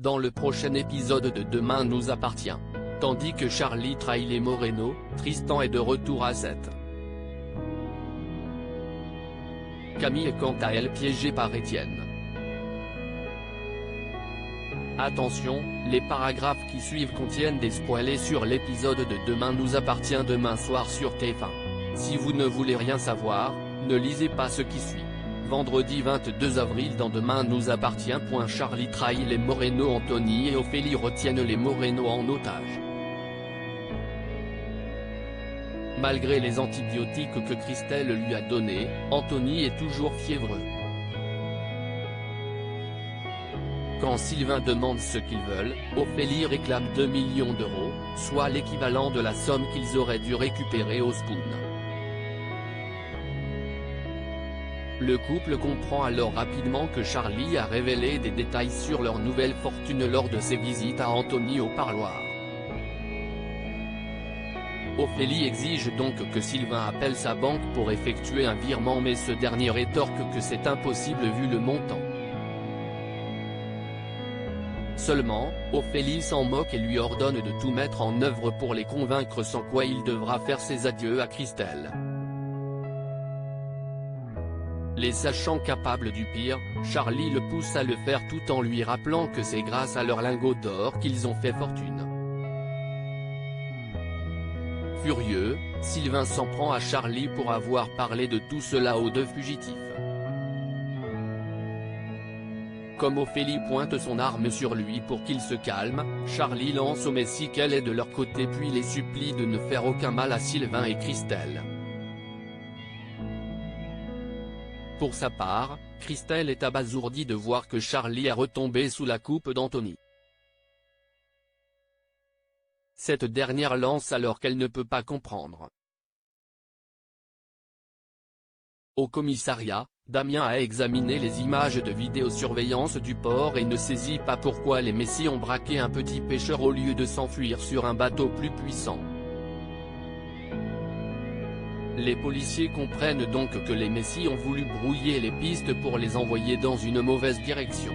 dans le prochain épisode de Demain nous appartient. Tandis que Charlie trahit les Moreno, Tristan est de retour à 7. Camille est quant à elle piégée par Étienne. Attention, les paragraphes qui suivent contiennent des spoilers sur l'épisode de Demain nous appartient demain soir sur TF1. Si vous ne voulez rien savoir, ne lisez pas ce qui suit. Vendredi 22 avril dans Demain nous appartient. Charlie trahit les Moreno. Anthony et Ophélie retiennent les Moreno en otage. Malgré les antibiotiques que Christelle lui a donnés, Anthony est toujours fiévreux. Quand Sylvain demande ce qu'ils veulent, Ophélie réclame 2 millions d'euros, soit l'équivalent de la somme qu'ils auraient dû récupérer au Spoon. Le couple comprend alors rapidement que Charlie a révélé des détails sur leur nouvelle fortune lors de ses visites à Anthony au parloir. Ophélie exige donc que Sylvain appelle sa banque pour effectuer un virement, mais ce dernier rétorque que c'est impossible vu le montant. Seulement, Ophélie s'en moque et lui ordonne de tout mettre en œuvre pour les convaincre, sans quoi il devra faire ses adieux à Christelle. Les sachant capables du pire, Charlie le pousse à le faire tout en lui rappelant que c'est grâce à leurs lingots d'or qu'ils ont fait fortune. Furieux, Sylvain s'en prend à Charlie pour avoir parlé de tout cela aux deux fugitifs. Comme Ophélie pointe son arme sur lui pour qu'il se calme, Charlie lance au Messie qu'elle est de leur côté puis les supplie de ne faire aucun mal à Sylvain et Christelle. Pour sa part, Christelle est abasourdie de voir que Charlie est retombé sous la coupe d'Anthony. Cette dernière lance alors qu'elle ne peut pas comprendre. Au commissariat, Damien a examiné les images de vidéosurveillance du port et ne saisit pas pourquoi les Messies ont braqué un petit pêcheur au lieu de s'enfuir sur un bateau plus puissant. Les policiers comprennent donc que les Messies ont voulu brouiller les pistes pour les envoyer dans une mauvaise direction.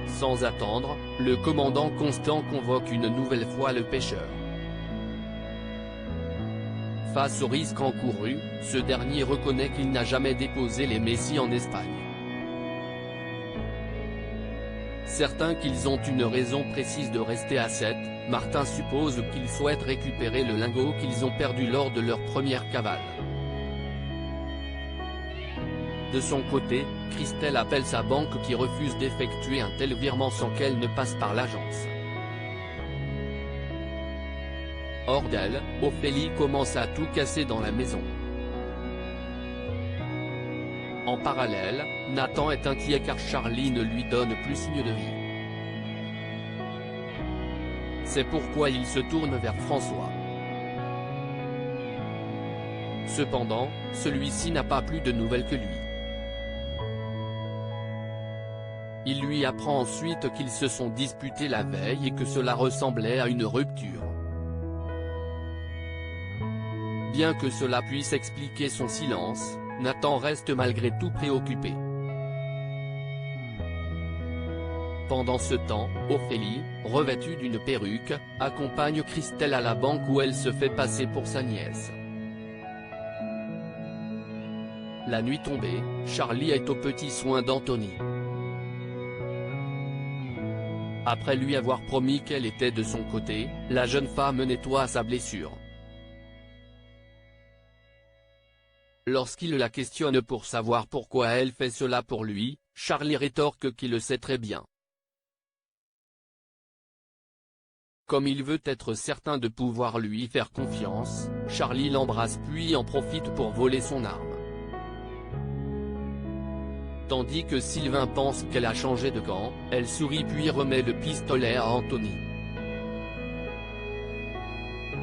Sans attendre, le commandant Constant convoque une nouvelle fois le pêcheur. Face au risque encouru, ce dernier reconnaît qu'il n'a jamais déposé les Messies en Espagne. Certains qu'ils ont une raison précise de rester à 7, Martin suppose qu'ils souhaitent récupérer le lingot qu'ils ont perdu lors de leur première cavale. De son côté, Christelle appelle sa banque qui refuse d'effectuer un tel virement sans qu'elle ne passe par l'agence. Hors d'elle, Ophélie commence à tout casser dans la maison. En parallèle, Nathan est inquiet car Charlie ne lui donne plus signe de vie. C'est pourquoi il se tourne vers François. Cependant, celui-ci n'a pas plus de nouvelles que lui. Il lui apprend ensuite qu'ils se sont disputés la veille et que cela ressemblait à une rupture. Bien que cela puisse expliquer son silence, Nathan reste malgré tout préoccupé. Pendant ce temps, Ophélie, revêtue d'une perruque, accompagne Christelle à la banque où elle se fait passer pour sa nièce. La nuit tombée, Charlie est aux petits soins d'Anthony. Après lui avoir promis qu'elle était de son côté, la jeune femme nettoie sa blessure. Lorsqu'il la questionne pour savoir pourquoi elle fait cela pour lui, Charlie rétorque qu'il le sait très bien. Comme il veut être certain de pouvoir lui faire confiance, Charlie l'embrasse puis en profite pour voler son arme. Tandis que Sylvain pense qu'elle a changé de camp, elle sourit puis remet le pistolet à Anthony.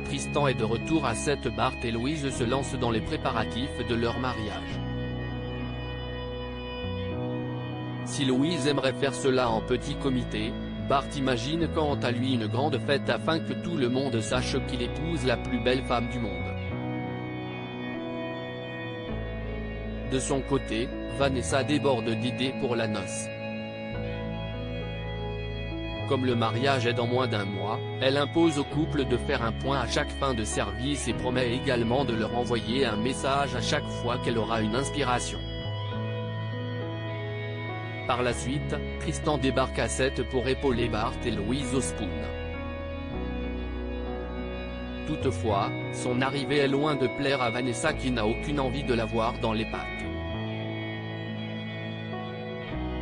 Tristan est de retour à 7. Bart et Louise se lancent dans les préparatifs de leur mariage. Si Louise aimerait faire cela en petit comité, Bart imagine quant à lui une grande fête afin que tout le monde sache qu'il épouse la plus belle femme du monde. De son côté, Vanessa déborde d'idées pour la noce. Comme le mariage est dans moins d'un mois, elle impose au couple de faire un point à chaque fin de service et promet également de leur envoyer un message à chaque fois qu'elle aura une inspiration. Par la suite, Tristan débarque à 7 pour épauler Bart et Louise au spoon. Toutefois, son arrivée est loin de plaire à Vanessa qui n'a aucune envie de la voir dans les pattes.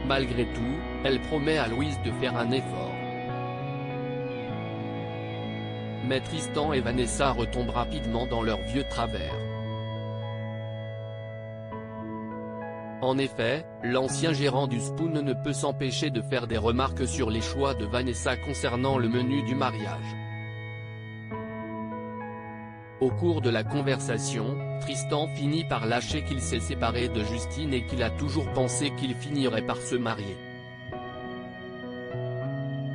Malgré tout, elle promet à Louise de faire un effort. Mais Tristan et Vanessa retombent rapidement dans leurs vieux travers. En effet, l'ancien gérant du Spoon ne peut s'empêcher de faire des remarques sur les choix de Vanessa concernant le menu du mariage. Au cours de la conversation, Tristan finit par lâcher qu'il s'est séparé de Justine et qu'il a toujours pensé qu'il finirait par se marier.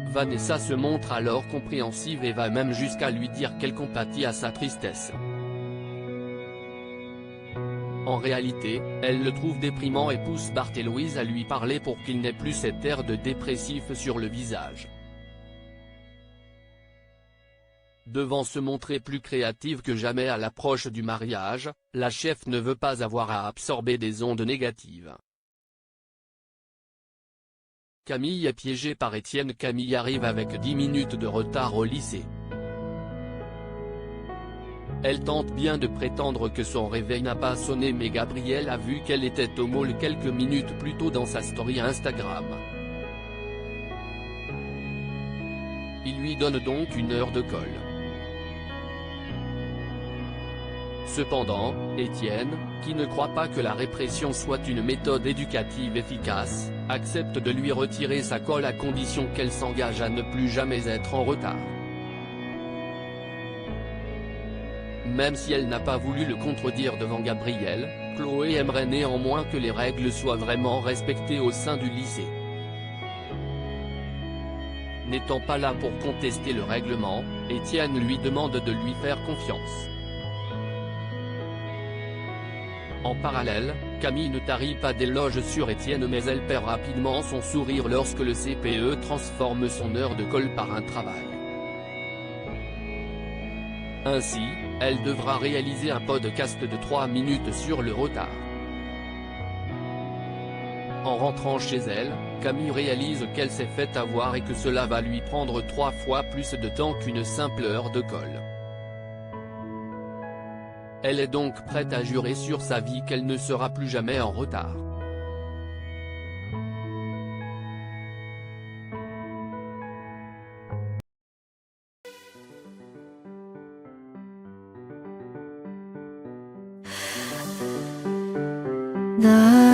Vanessa se montre alors compréhensive et va même jusqu'à lui dire qu'elle compatit à sa tristesse. En réalité, elle le trouve déprimant et pousse Bart et Louise à lui parler pour qu'il n'ait plus cet air de dépressif sur le visage. Devant se montrer plus créative que jamais à l'approche du mariage, la chef ne veut pas avoir à absorber des ondes négatives. Camille est piégée par Étienne. Camille arrive avec 10 minutes de retard au lycée. Elle tente bien de prétendre que son réveil n'a pas sonné mais Gabriel a vu qu'elle était au mall quelques minutes plus tôt dans sa story Instagram. Il lui donne donc 1 heure de colle. Cependant, Étienne, qui ne croit pas que la répression soit une méthode éducative efficace, accepte de lui retirer sa colle à condition qu'elle s'engage à ne plus jamais être en retard. Même si elle n'a pas voulu le contredire devant Gabriel, Chloé aimerait néanmoins que les règles soient vraiment respectées au sein du lycée. N'étant pas là pour contester le règlement, Étienne lui demande de lui faire confiance. En parallèle, Camille ne tarit pas d'éloges sur Étienne mais elle perd rapidement son sourire lorsque le CPE transforme son heure de colle par un travail. Ainsi, elle devra réaliser un podcast de 3 minutes sur le retard. En rentrant chez elle, Camille réalise qu'elle s'est fait avoir et que cela va lui prendre 3 fois plus de temps qu'une simple heure de colle. Elle est donc prête à jurer sur sa vie qu'elle ne sera plus jamais en retard. 나